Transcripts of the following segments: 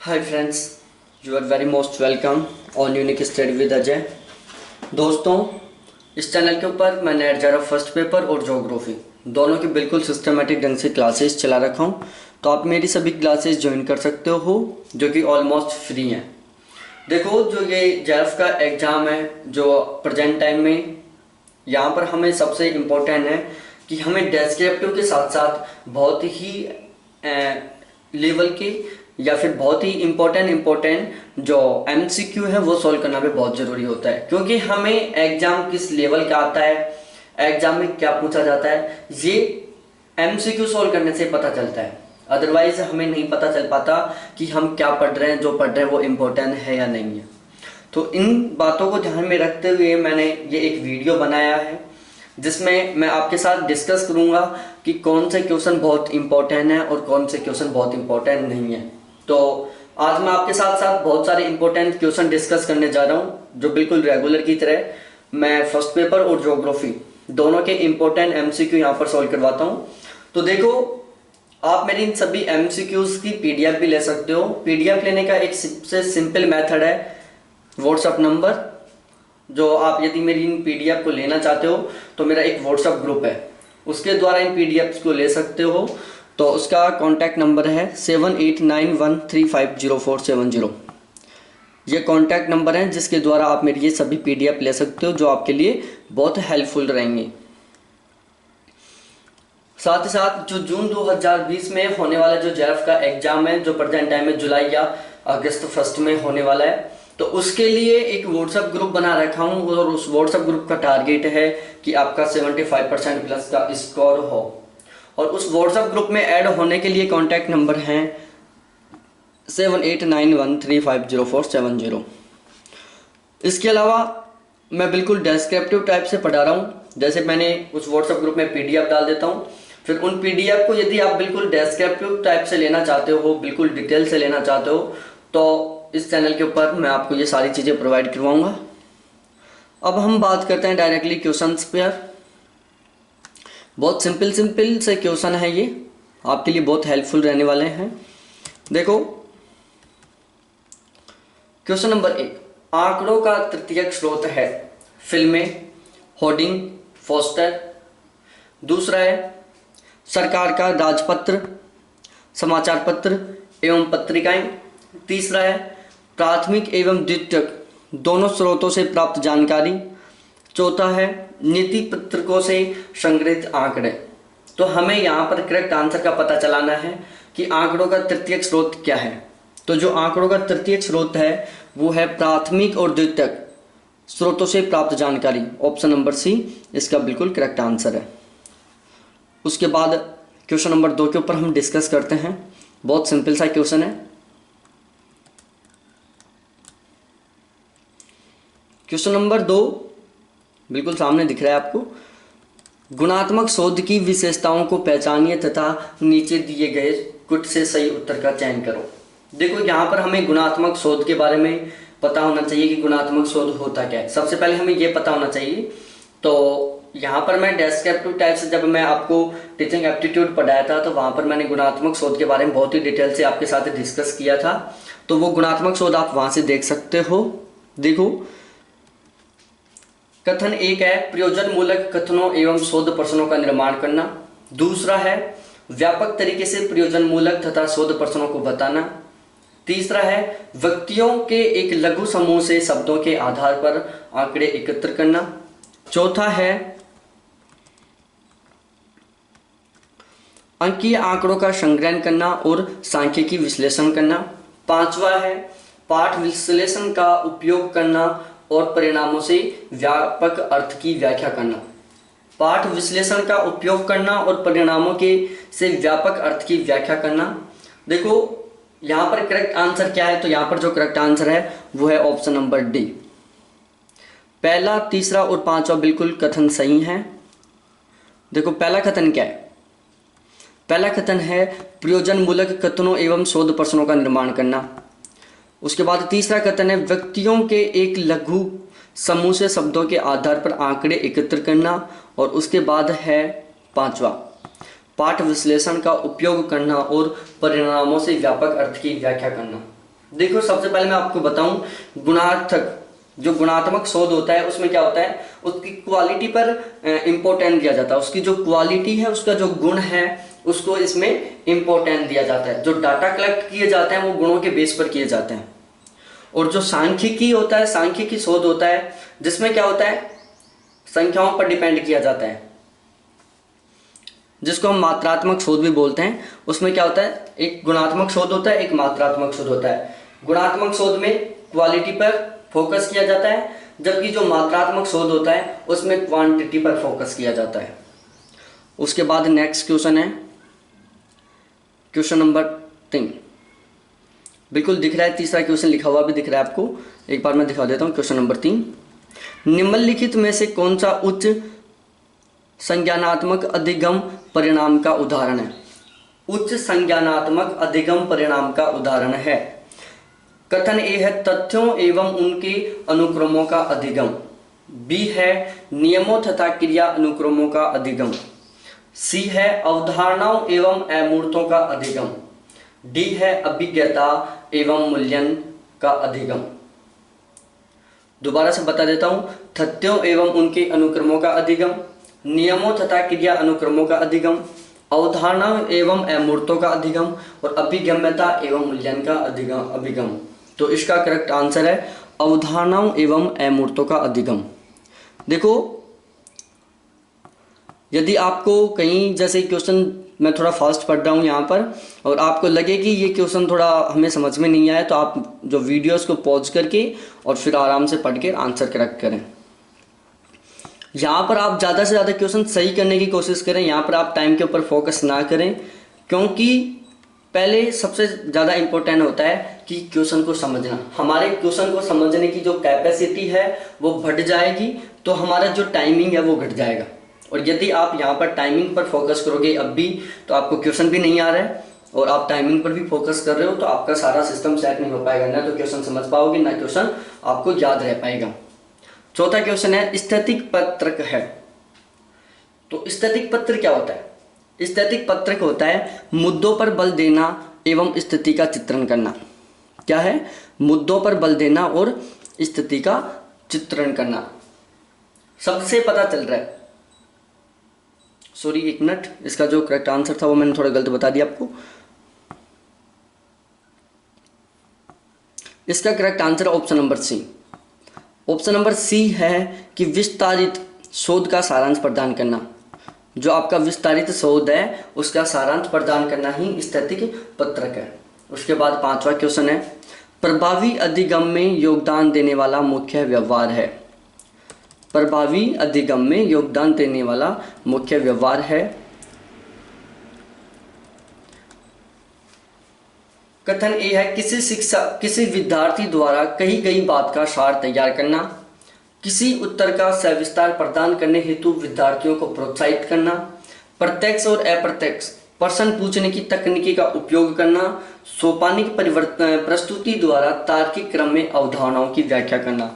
Hi friends, you are very most welcome on unique study with Ajay. दोस्तों, इस channel के ऊपर मैंने एडजारा फर्स्ट पेपर और ज्योग्राफी दोनों की बिल्कुल सिस्टमेटिक ढंग से क्लासेस चला रखा हूँ, तो आप मेरी सभी क्लासेस ज्वाइन कर सकते हो जो कि ऑलमोस्ट फ्री हैं। देखो, जो ये जेएफ का एग्ज़ाम है जो प्रेजेंट टाइम में यहाँ पर हमें सबसे इम्पोर्टेंट है कि हमें डेस्क्रिप्टिव के साथ साथ बहुत ही लेवल के या फिर बहुत ही इम्पोर्टेंट जो एमसीक्यू है वो सॉल्व करना भी बहुत ज़रूरी होता है, क्योंकि हमें एग्ज़ाम किस लेवल का आता है, एग्ज़ाम में क्या पूछा जाता है, ये एमसीक्यू सॉल्व करने से पता चलता है। अदरवाइज हमें नहीं पता चल पाता कि हम क्या पढ़ रहे हैं, जो पढ़ रहे हैं वो इम्पोर्टेंट है या नहीं है। तो इन बातों को ध्यान में रखते हुए मैंने ये एक वीडियो बनाया है जिसमें मैं आपके साथ डिस्कस करूंगा कि कौन से क्वेश्चन बहुत इंपॉर्टेंट है और कौन से क्वेश्चन बहुत इंपॉर्टेंट नहीं है। तो आज मैं आपके साथ साथ बहुत सारे इंपॉर्टेंट क्वेश्चन डिस्कस करने जा रहा हूं जो बिल्कुल रेगुलर की तरह मैं फर्स्ट पेपर और ज्योग्राफी दोनों के इंपॉर्टेंट एमसीक्यू यहाँ पर सॉल्व करवाता हूँ। तो देखो, आप मेरी इन सभी एमसीक्यूज की पीडीएफ भी ले सकते हो। पीडीएफ लेने का एक सबसे सिंपल मेथड है व्हाट्सएप नंबर, जो आप यदि मेरी इन पीडीएफ को लेना चाहते हो तो मेरा एक व्हाट्सएप ग्रुप है, उसके द्वारा इन पीडीएफ को ले सकते हो। तो उसका कॉन्टैक्ट नंबर है 7891350470। ये कॉन्टैक्ट नंबर है जिसके द्वारा आप मेरी ये सभी पीडीएफ ले सकते हो जो आपके लिए बहुत हेल्पफुल रहेंगे। साथ ही साथ जो जून 2020 में होने वाला जो जेएफ का एग्जाम है जो प्रेजेंट टाइम में जुलाई या अगस्त फर्स्ट में होने वाला है, तो उसके लिए एक व्हाट्सएप ग्रुप बना रखा हूँ और उस व्हाट्सएप ग्रुप का टारगेट है कि आपका 75% प्लस का स्कोर हो। और उस व्हाट्सएप ग्रुप में ऐड होने के लिए कॉन्टैक्ट नंबर हैं 7891350470। इसके अलावा मैं बिल्कुल डेस्क्रिप्टिव टाइप से पढ़ा रहा हूँ, जैसे मैंने उस व्हाट्सएप ग्रुप में पीडीएफ डाल देता हूँ, फिर उन पीडीएफ को यदि आप बिल्कुल डेस्क्रिप्टिव टाइप से लेना चाहते हो, बिल्कुल डिटेल से लेना चाहते हो, तो इस चैनल के ऊपर मैं आपको ये सारी चीज़ें प्रोवाइड करवाऊंगा। अब हम बात करते हैं डायरेक्टली क्वेश्चंस पे। बहुत सिंपल से क्वेश्चन है, ये आपके लिए बहुत हेल्पफुल रहने वाले हैं। देखो, क्वेश्चन नंबर 1, आंकड़ों का तृतीयक स्रोत है फिल्में, होर्डिंग, पोस्टर। दूसरा है सरकार का राजपत्र, समाचार पत्र एवं पत्रिकाएं। तीसरा है प्राथमिक एवं द्वितीयक दोनों स्रोतों से प्राप्त जानकारी। चौथा है नीति पत्रकों से संग्रहित आंकड़े। तो हमें यहाँ पर करेक्ट आंसर का पता चलाना है कि आंकड़ों का तृतीयक स्रोत क्या है। तो जो आंकड़ों का तृतीयक स्रोत है वो है प्राथमिक और द्वितीयक स्रोतों से प्राप्त जानकारी। ऑप्शन नंबर सी इसका बिल्कुल करेक्ट आंसर है। उसके बाद क्वेश्चन नंबर 2 के ऊपर हम डिस्कस करते हैं। बहुत सिंपल सा क्वेश्चन है। क्वेश्चन नंबर 2 बिल्कुल सामने दिख रहा है आपको। गुणात्मक शोध की विशेषताओं को पहचानिए तथा नीचे दिए गए कुछ से सही उत्तर का चयन करो। देखो, यहाँ पर हमें गुणात्मक शोध के बारे में पता होना चाहिए कि गुणात्मक शोध होता क्या है। सबसे पहले हमें ये पता होना चाहिए। तो यहाँ पर मैं डेस्क्रिप्टिव टाइप से जब मैं आपको टीचिंग एप्टीट्यूड पढ़ाया था तो वहाँ पर मैंने गुणात्मक शोध के बारे में बहुत ही डिटेल से आपके साथ डिस्कस किया था। तो वो गुणात्मक शोध आप वहाँ से देख सकते हो। देखो, कथन 1 है प्रयोजन मूलक कथनों एवं शोध प्रश्नों का निर्माण करना। दूसरा है व्यापक तरीके से प्रयोजन मूलक तथा शोध प्रश्नों को बताना। तीसरा है व्यक्तियों के एक लघु समूह से शब्दों के आधार पर आंकड़े एकत्र करना। चौथा है अंकीय आंकड़ों का संग्रहण करना और सांख्यिकी विश्लेषण करना। पांचवा है पाठ विश्लेषण का उपयोग करना और परिणामों से व्यापक अर्थ की व्याख्या करना। पाठ विश्लेषण का उपयोग करना और परिणामों के से व्यापक अर्थ की व्याख्या करना। देखो, यहाँ पर करेक्ट आंसर क्या है, तो यहाँ पर जो करेक्ट आंसर है वो है ऑप्शन नंबर डी। पहला, तीसरा और पांचवा बिल्कुल कथन सही है। देखो, पहला कथन क्या है? पहला कथन है प्रयोजन मूलक कथनों एवं शोध प्रश्नों का निर्माण करना। उसके बाद तीसरा कथन है व्यक्तियों के एक लघु समूह से शब्दों के आधार पर आंकड़े एकत्र करना। और उसके बाद है पांचवा पाठ विश्लेषण का उपयोग करना और परिणामों से व्यापक अर्थ की व्याख्या करना। देखो सबसे पहले मैं आपको बताऊं, गुणार्थक जो गुणात्मक शोध होता है उसमें क्या होता है, उसकी क्वालिटी पर इम्पोर्टेंट दिया जाता है। उसकी जो क्वालिटी है, उसका जो गुण है, उसको इसमें इम्पोर्टेंट दिया जाता है। जो डाटा कलेक्ट किए जाते हैं वो गुणों के बेस पर किए जाते हैं। और जो सांख्यिकी होता है, सांख्यिकी शोध होता है जिसमें क्या होता है, संख्याओं पर डिपेंड किया जाता है, जिसको हम मात्रात्मक शोध भी बोलते हैं। उसमें क्या होता है, एक गुणात्मक शोध होता है, एक मात्रात्मक शोध होता है। गुणात्मक शोध में क्वालिटी पर फोकस किया जाता है, जबकि जो मात्रात्मक शोध होता है उसमें क्वांटिटी पर फोकस किया जाता है। उसके बाद नेक्स्ट क्वेश्चन है क्वेश्चन नंबर 3। बिल्कुल दिख रहा है, तीसरा क्वेश्चन लिखा हुआ भी दिख रहा है आपको, एक बार मैं दिखा देता हूँ। क्वेश्चन नंबर 3, निम्नलिखित में से कौन सा उच्च संज्ञानात्मक अधिगम परिणाम का उदाहरण है? उच्च संज्ञानात्मक अधिगम परिणाम का उदाहरण है। कथन ए है तथ्यों एवं उनके अनुक्रमों का अधिगम, बी है नियमों तथा क्रिया अनुक्रमों का अधिगम, सी है अवधारणाओं एवं अमूर्तों का अधिगम, डी है अभिज्ञता एवं मूल्यन का अधिगम। दोबारा से बता देता हूं, तथ्यों एवं उनके अनुक्रमों का अधिगम, नियमों तथा क्रिया अनुक्रमों का अधिगम, अवधारणाओं एवं अमूर्तों का अधिगम और अभिगम्यता एवं मूल्यन का अभिगम। तो इसका करेक्ट आंसर है अवधारणाओं एवं अमूर्तों का अधिगम। देखो, यदि आपको कहीं जैसे क्वेश्चन मैं थोड़ा फास्ट पढ़ रहा हूँ यहाँ पर और आपको लगे कि ये क्वेश्चन थोड़ा हमें समझ में नहीं आया, तो आप जो वीडियोस को पॉज करके और फिर आराम से पढ़ के आंसर करेक्ट करें। यहाँ पर आप ज़्यादा से ज़्यादा क्वेश्चन सही करने की कोशिश करें। यहाँ पर आप टाइम के ऊपर फोकस ना करें, क्योंकि पहले सबसे ज़्यादा इम्पोर्टेंट होता है कि क्वेश्चन को समझना। हमारे क्वेश्चन को समझने की जो कैपेसिटी है वो बढ़ जाएगी, तो हमारा जो टाइमिंग है वो घट जाएगा। और यदि आप यहाँ पर टाइमिंग पर फोकस करोगे अब भी, तो आपको क्वेश्चन भी नहीं आ रहा है और आप टाइमिंग पर भी फोकस कर रहे हो, तो आपका सारा सिस्टम सेट नहीं हो पाएगा। ना तो क्वेश्चन समझ पाओगे, ना क्वेश्चन आपको याद रह पाएगा। चौथा क्वेश्चन है स्थैतिक पत्रक है। तो स्थैतिक पत्र क्या होता है? स्थैतिक पत्रक होता है मुद्दों पर बल देना एवं स्थिति का चित्रण करना। क्या है? मुद्दों पर बल देना और स्थिति का चित्रण करना। सबसे पता चल रहा है, सॉरी एक मिनट, इसका जो करेक्ट आंसर था वो मैंने थोड़ा गलत बता दिया आपको। इसका correct answer option number C. Option number C है कि विस्तारित शोध का सारांश प्रदान करना। जो आपका विस्तारित शोध है उसका सारांश प्रदान करना ही स्थैतिक पत्रक है। उसके बाद पांचवा क्वेश्चन है प्रभावी अधिगम में योगदान देने वाला मुख्य व्यवहार है। प्रभावी अधिगम में योगदान देने वाला मुख्य व्यवहार है। कथन ए है किसी विद्यार्थी द्वारा कही गई बात का सार तैयार करना, किसी उत्तर का सविस्तार प्रदान करने हेतु विद्यार्थियों को प्रोत्साहित करना, प्रत्यक्ष और अप्रत्यक्ष प्रश्न पूछने की तकनीकी का उपयोग करना, सोपानिक प्रस्तुति द्वारा तार्किक क्रम में अवधारणाओं की व्याख्या करना।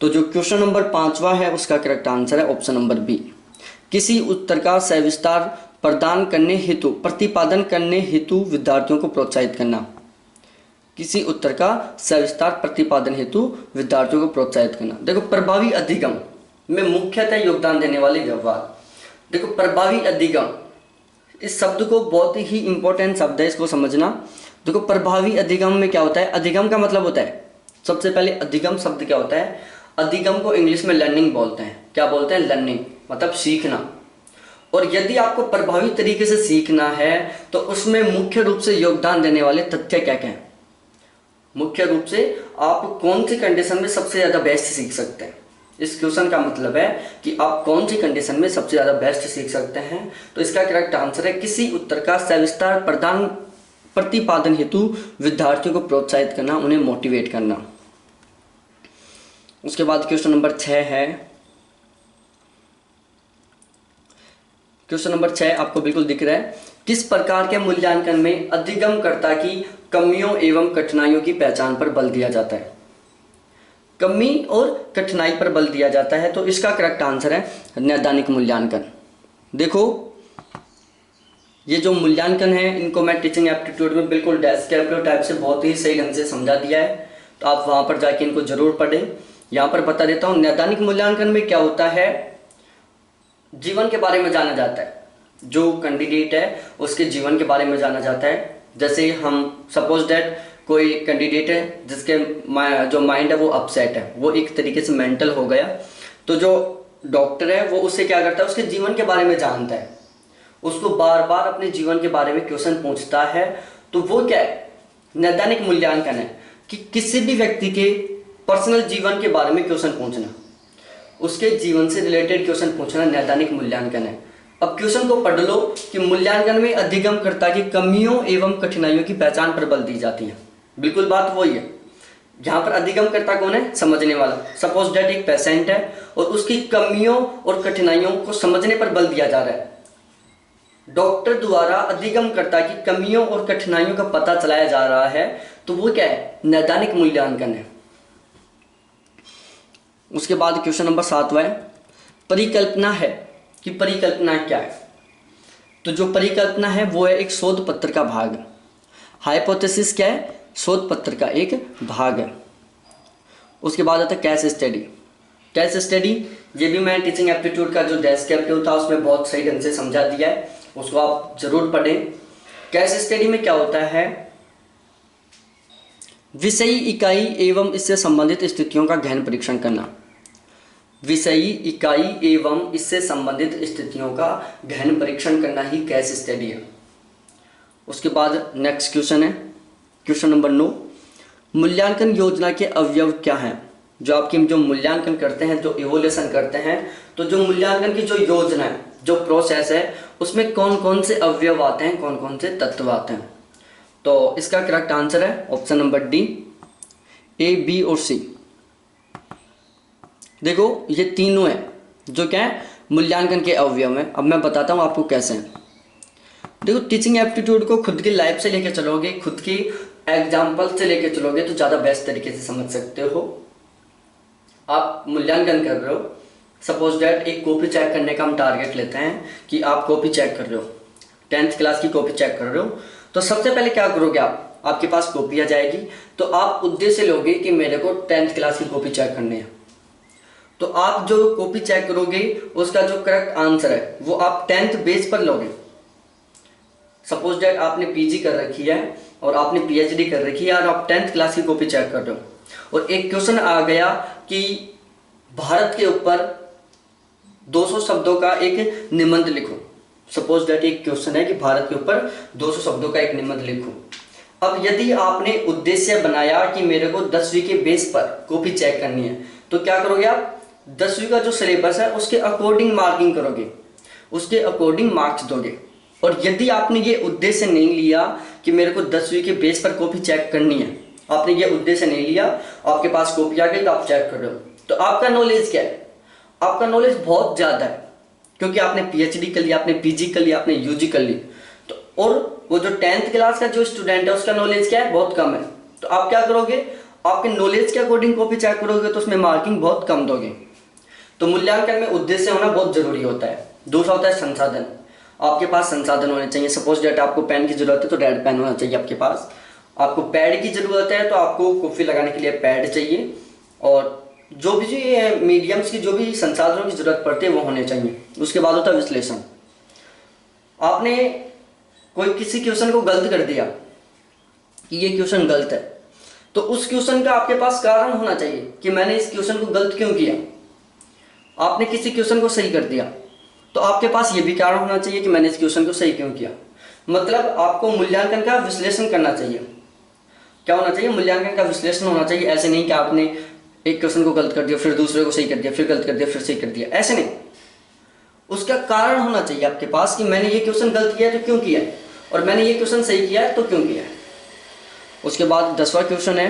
तो जो क्वेश्चन नंबर 5वां है उसका करेक्ट आंसर है ऑप्शन नंबर बी। किसी उत्तर का सविस्तार प्रदान करने हेतु प्रतिपादन करने हेतु विद्यार्थियों को प्रोत्साहित करना। किसी उत्तर का सविस्तार प्रतिपादन हेतु विद्यार्थियों को प्रोत्साहित करना। देखो, प्रभावी अधिगम में मुख्यतः योगदान देने वाले व्यवहार। देखो, प्रभावी अधिगम, इस शब्द को बहुत ही इंपॉर्टेंट शब्द है, इसको समझना। देखो, प्रभावी अधिगम में क्या होता है? अधिगम का मतलब होता है, सबसे पहले अधिगम शब्द क्या होता है? अधिगम को इंग्लिश में लर्निंग बोलते हैं। क्या बोलते हैं? लर्निंग, मतलब सीखना। और यदि आपको प्रभावी तरीके से सीखना है तो उसमें मुख्य रूप से योगदान देने वाले तथ्य क्या क्या हैं? मुख्य रूप से आप कौन सी कंडीशन में सबसे ज़्यादा बेस्ट सीख सकते हैं? इस क्वेश्चन का मतलब है कि आप कौन सी कंडीशन में सबसे ज़्यादा बेस्ट सीख सकते हैं। तो इसका करेक्ट आंसर है किसी उत्तर का सविस्तार प्रतिपादन हेतु विद्यार्थियों को प्रोत्साहित करना, उन्हें मोटिवेट करना। उसके बाद क्वेश्चन नंबर 6 है। क्वेश्चन नंबर 6 आपको बिल्कुल दिख रहा है। किस प्रकार के मूल्यांकन में अधिगमकर्ता की कमियों एवं कठिनाइयों की पहचान पर बल दिया जाता है? कमी और कठिनाई पर बल दिया जाता है। तो इसका करेक्ट आंसर है नैदानिक मूल्यांकन। देखो, ये जो मूल्यांकन है इनको मैं टीचिंग एप्टीट्यूड में बिल्कुल डेस्क्रिप्टिव टाइप से बहुत ही सही ढंग से समझा दिया है, तो आप वहाँ पर जाके इनको जरूर पढ़ें। यहाँ पर बता देता हूँ, नैदानिक मूल्यांकन में क्या होता है, जीवन के बारे में जाना जाता है, जो कैंडिडेट है उसके जीवन के बारे में जाना जाता है। जैसे हम सपोज दैट कोई कैंडिडेट है जिसके जो माइंड है वो अपसेट है, वो एक तरीके से मेंटल हो गया, तो जो डॉक्टर है वो उससे क्या करता है, उसके जीवन के बारे में जानता है, उसको बार बार अपने जीवन के बारे में क्वेश्चन पूछता है। तो वो क्या है, नैदानिक मूल्यांकन है कि किसी भी व्यक्ति के पर्सनल जीवन के बारे में क्वेश्चन पूछना, उसके जीवन से रिलेटेड क्वेश्चन पूछना नैदानिक मूल्यांकन है। अब क्वेश्चन को पढ़ लो कि मूल्यांकन में अधिगमकर्ता की कमियों एवं कठिनाइयों की पहचान पर बल दी जाती है। बिल्कुल बात वही है, यहाँ पर अधिगमकर्ता कौन है, समझने वाला। सपोज दैट एक पेशेंट है और उसकी कमियों और कठिनाइयों को समझने पर बल दिया जा रहा है। डॉक्टर द्वारा अधिगमकर्ता की कमियों और कठिनाइयों का पता चलाया जा रहा है, तो वो क्या है, नैदानिक मूल्यांकन है। उसके बाद क्वेश्चन नंबर 7वां है, परिकल्पना है कि परिकल्पना क्या है। तो जो परिकल्पना है वो है एक शोध पत्र का भाग। हाइपोथेसिस क्या है, शोध पत्र का एक भाग है। उसके बाद आता है केस स्टडी। केस स्टडी ये भी मैं टीचिंग एप्टीट्यूड का जो डेस्क्रिप्टिव था उसमें बहुत सही ढंग से समझा दिया है, उसको आप जरूर पढ़ें। केस स्टडी में क्या होता है, विषयी इकाई एवं इससे संबंधित स्थितियों का गहन परीक्षण करना। विषयी इकाई एवं इससे संबंधित स्थितियों का गहन परीक्षण करना ही केस स्टडी है। उसके बाद नेक्स्ट क्वेश्चन है क्वेश्चन नंबर 9, मूल्यांकन योजना के अवयव क्या हैं। जो आपकी जो मूल्यांकन करते हैं, जो इवोल्यूशन करते हैं, तो जो मूल्यांकन की जो योजना है, जो प्रोसेस है, उसमें कौन कौन से अवयव आते हैं, कौन कौन से तत्व आते हैं। तो इसका करेक्ट आंसर है ऑप्शन नंबर डी, ए, बी और सी। देखो ये तीनों हैं जो क्या है, मूल्यांकन के अवयव हैं। अब मैं बताता हूँ आपको कैसे हैं। देखो टीचिंग एप्टीट्यूड को खुद की लाइफ से लेके चलोगे, खुद की एग्जाम्पल से लेके चलोगे तो ज़्यादा बेस्ट तरीके से समझ सकते हो। आप मूल्यांकन कर रहे हो, सपोज डैट एक कॉपी चेक करने का हम टारगेट लेते हैं कि आप कॉपी चेक कर रहे हो, 10th क्लास की कॉपी चेक कर रहे हो। तो सबसे पहले क्या करोगे, आप आपके पास कॉपी आ जाएगी, तो आप उद्देश्य लोगे कि मेरे को 10th क्लास की कॉपी चेक करनी है। तो आप जो कॉपी चेक करोगे उसका जो करेक्ट आंसर है वो आप 10th बेस पर लोगे। सपोज दैट आपने पीजी कर रखी है और आपने पीएचडी कर रखी है और आप 10th क्लास की कॉपी चेक कर रहे हो और एक क्वेश्चन आ गया कि भारत के ऊपर 200 शब्दों का एक निबंध लिखो। सपोज दैट एक क्वेश्चन है कि भारत के ऊपर 200 शब्दों का एक निबंध लिखो। अब यदि आपने उद्देश्य बनाया कि मेरे को 10वीं के बेस पर कॉपी चेक करनी है, तो क्या करोगे आप, 10वीं का जो सिलेबस है उसके अकॉर्डिंग मार्किंग करोगे, उसके अकॉर्डिंग मार्क्स दोगे। और यदि आपने ये उद्देश्य नहीं लिया कि मेरे को 10वीं के बेस पर कॉपी चेक करनी है, आपने ये उद्देश्य नहीं लिया, आपके पास कॉपी आ गई तो आप चेक कर रहे हो, तो आपका नॉलेज क्या है, आपका नॉलेज बहुत ज़्यादा है क्योंकि आपने पीएचडी कर लिया, आपने पीजी कर लिया, आपने यूजी कर ली। तो और वो जो 10th क्लास का जो स्टूडेंट है उसका नॉलेज क्या है, बहुत कम है। तो आप क्या करोगे, आपके नॉलेज के अकॉर्डिंग कॉपी चेक करोगे तो उसमें मार्किंग बहुत कम दोगे। तो मूल्यांकन में उद्देश्य होना बहुत जरूरी होता है। दूसरा होता है संसाधन। आपके पास संसाधन होने चाहिए। सपोज डेट आपको पेन की जरूरत है तो रेड पेन होना चाहिए आपके पास, आपको पैड की जरूरत है तो आपको कॉपी लगाने के लिए पैड चाहिए, और जो भी मीडियम्स की जो भी संसाधनों की जरूरत पड़ती है वो होने चाहिए। उसके बाद होता है विश्लेषण। आपने कोई किसी क्वेश्चन को गलत कर दिया कि ये क्वेश्चन गलत है, तो उस क्वेश्चन का आपके पास कारण होना चाहिए कि मैंने इस क्वेश्चन को गलत क्यों किया। आपने किसी क्वेश्चन को सही कर दिया तो आपके पास ये भी कारण होना चाहिए कि मैंने इस क्वेश्चन को सही क्यों किया। मतलब आपको मूल्यांकन का विश्लेषण करना चाहिए। क्या होना चाहिए, मूल्यांकन का विश्लेषण होना चाहिए। ऐसे नहीं कि आपने एक क्वेश्चन को गलत कर दिया, फिर दूसरे को सही कर दिया, फिर गलत कर दिया, फिर सही कर दिया, ऐसे नहीं। उसका कारण होना चाहिए आपके पास कि मैंने ये क्वेश्चन गलत किया है तो क्यों किया है, और मैंने ये क्वेश्चन सही किया है तो क्यों किया है। उसके बाद 10वां क्वेश्चन है,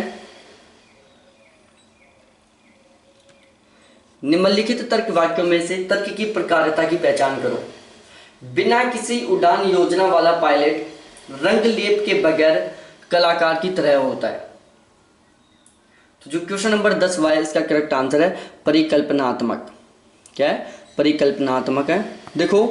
निम्नलिखित तर्क वाक्यों में से तर्क की प्रकारिता की पहचान करो। बिना किसी उड़ान योजना वाला पायलट रंग लेप के बगैर कलाकार की तरह होता है। तो जो क्वेश्चन नंबर 10 है इसका करेक्ट आंसर है परिकल्पनात्मक। क्या है, परिकल्पनात्मक है। देखो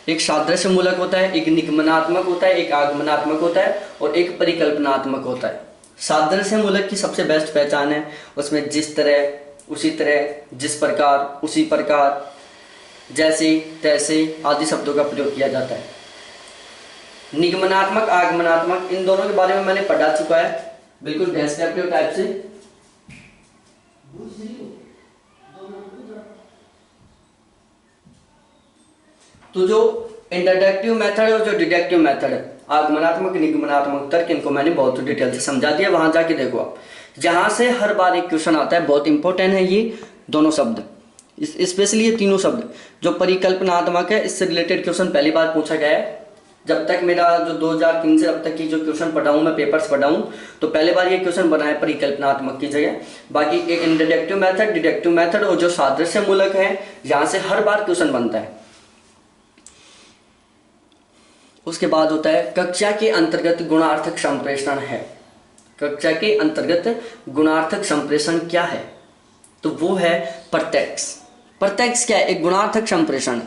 एक सादृश्य मूलक होता है, एक निगमनात्मक होता है, एक आगमनात्मक होता है और एक परिकल्पनात्मक होता है। सादृश्य मूलक की सबसे बेस्ट पहचान है उसमें जिस तरह, उसी तरह, जिस प्रकार, उसी प्रकार, जैसे, तैसे आदि शब्दों का प्रयोग किया जाता है। निगमनात्मक, आगमनात्मक, इन दोनों के बारे में मैंने पढ़ा चुका है बिल्कुल डेस्क्रिप्टिव टाइप से। तो जो इंट्रोडक्टिव मेथड है और जो डिडक्टिव मेथड है, आगमनात्मक, निगमनात्मक तर्क, इनको मैंने बहुत डिटेल से समझा दिया। वहां जाके देखो आप, जहां से हर बार एक क्वेश्चन आता है, बहुत इंपॉर्टेंट है ये दोनों शब्द, स्पेशली ये तीनों शब्द। जो परिकल्पनात्मक है, इससे रिलेटेड क्वेश्चन पहली बार पूछा गया है। जब तक मेरा जो 2003 से अब तक की जो क्वेश्चन पढ़ा हूँ, मैं पेपर्स पढ़ा हूँ, तो पहले बार ये क्वेश्चन बना है परिकल्पनात्मक की जगह। बाकी एक इंट्रोडक्टिव मेथड, डिडक्टिव मेथड और जो सादृश्य मूलक है, यहाँ से हर बार क्वेश्चन बनता है। उसके बाद होता है कक्षा के अंतर्गत गुणार्थक संप्रेषण है। कक्षा के अंतर्गत गुणार्थक संप्रेषण क्या है? तो वो है प्रत्यक्ष। प्रत्यक्ष क्या है? एक गुणार्थक संप्रेषण।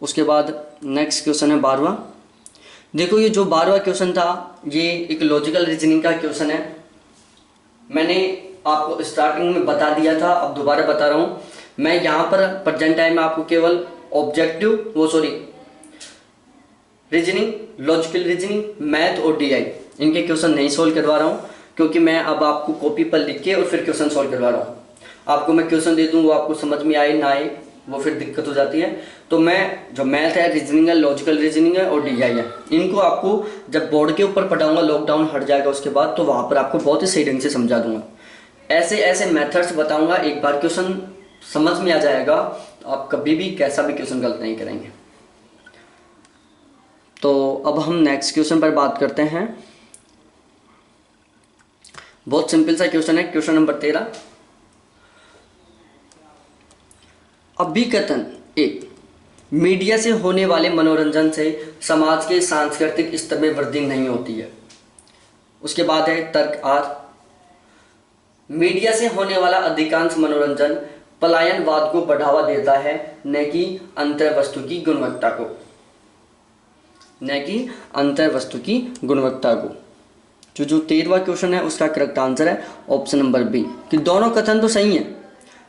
उसके बाद नेक्स्ट क्वेश्चन है 12वां। देखो ये जो 12वां क्वेश्चन था, ये एक लॉजिकल रीजनिंग का क्वेश्चन है। मैंने आपको स्टार्टिंग में बता दिया था, अब दोबारा बता रहा हूँ। मैं यहाँ पर प्रेजेंट टाइम में आपको केवल रीजनिंग, लॉजिकल रीजनिंग, मैथ और डीआई, इनके क्वेश्चन नहीं सोल्व करवा रहा हूँ, क्योंकि मैं अब आपको कॉपी पर लिख के और फिर क्वेश्चन सोल्व करवा रहा हूँ। आपको मैं क्वेश्चन दे दूँ, वो आपको समझ में आए ना आए, वो फिर दिक्कत हो जाती है। तो मैं जो मैथ है, रीजनिंग है, लॉजिकल रीजनिंग है और डीआई है, इनको आपको जब बोर्ड के ऊपर पढ़ाऊंगा, लॉकडाउन हट जाएगा उसके बाद, तो वहाँ पर आपको बहुत ही सही ढंग से समझा दूंगा। ऐसे ऐसे मेथड्स बताऊंगा, एक बार क्वेश्चन समझ में आ जाएगा, आप कभी भी कैसा भी क्वेश्चन गलत नहीं करेंगे। तो अब हम नेक्स्ट क्वेश्चन पर बात करते हैं। बहुत सिंपल सा क्वेश्चन है, क्वेश्चन नंबर 13। अभिकथन 1, मीडिया से होने वाले मनोरंजन से समाज के सांस्कृतिक स्तर में वृद्धि नहीं होती है। उसके बाद है तर्क आर, मीडिया से होने वाला अधिकांश मनोरंजन पलायनवाद को बढ़ावा देता है, न कि अंतर वस्तु की गुणवत्ता को, न कि अंतर वस्तु की गुणवत्ता को। जो 13वां क्वेश्चन है उसका करेक्ट आंसर है ऑप्शन नंबर बी, कि दोनों कथन तो सही हैं,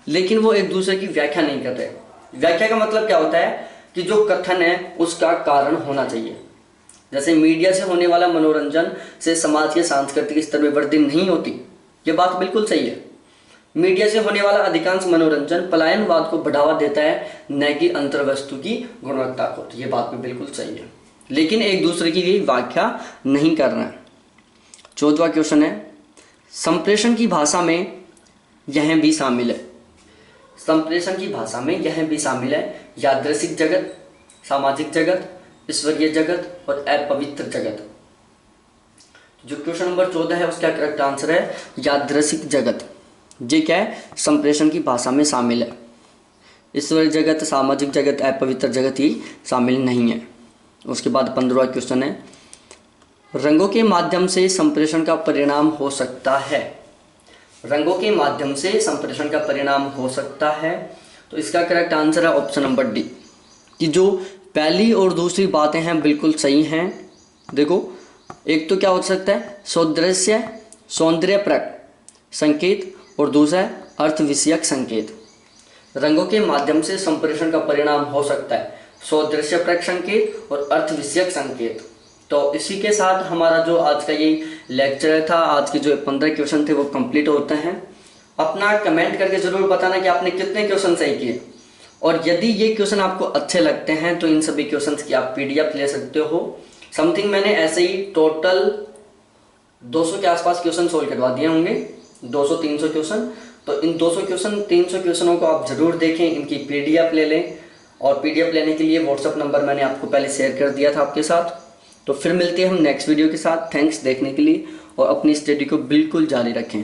लेकिन वो एक दूसरे की व्याख्या नहीं कर रहे। व्याख्या का मतलब क्या होता है कि जो कथन है उसका कारण होना चाहिए। जैसे मीडिया से होने वाला मनोरंजन से समाज के सांस्कृतिक स्तर में वृद्धि नहीं होती, ये बात बिल्कुल सही है। मीडिया से होने वाला अधिकांश मनोरंजन पलायनवाद को बढ़ावा देता है, न कि अंतर्वस्तु की गुणवत्ता को, तो ये बात भी बिल्कुल सही है, लेकिन एक दूसरे की ये व्याख्या नहीं कर रहे हैं। 14वां क्वेश्चन है, संप्रेषण की भाषा में यह भी शामिल है। संप्रेषण की भाषा में यह भी शामिल है यादृशिक जगत, सामाजिक जगत, ईश्वरीय जगत और अपवित्र जगत। जो क्वेश्चन नंबर 14 है उसका करेक्ट आंसर है यादृशिक जगत। ये क्या है? संप्रेषण की भाषा में शामिल है। ईश्वरीय जगत, सामाजिक जगत, अपवित्र जगत ही शामिल नहीं है। उसके बाद 15वां क्वेश्चन है, रंगों के माध्यम से संप्रेषण का परिणाम हो सकता है। रंगों के माध्यम से संप्रेषण का परिणाम हो सकता है, तो इसका करेक्ट आंसर है ऑप्शन नंबर डी, कि जो पहली और दूसरी बातें हैं बिल्कुल सही हैं। देखो, एक तो क्या हो सकता है, सौंदर्यप्रक संकेत, और दूसरा है अर्थ विषयक संकेत। रंगों के माध्यम से संप्रेषण का परिणाम हो सकता है सौदृश्यप्रक संकेत और अर्थ विषयक संकेत। तो इसी के साथ हमारा जो आज का ये लेक्चर था, आज के जो 15 क्वेश्चन थे वो कंप्लीट होते हैं। अपना कमेंट करके ज़रूर बताना कि आपने कितने क्वेश्चन सही किए, और यदि ये क्वेश्चन आपको अच्छे लगते हैं तो इन सभी क्वेश्चन की आप पीडीएफ ले सकते हो। समथिंग मैंने ऐसे ही टोटल 200 के आसपास क्वेश्चन सोल्व करवा दिए होंगे, 200-300 क्वेश्चन। तो इन 300 क्वेश्चनों को आप जरूर देखें, इनकी पीडीएफ ले लें, और पीडीएफ लेने के लिए व्हाट्सअप नंबर मैंने आपको पहले शेयर कर दिया था आपके साथ। तो फिर मिलते हैं हम नेक्स्ट वीडियो के साथ। थैंक्स देखने के लिए, और अपनी स्टडी को बिल्कुल जारी रखें।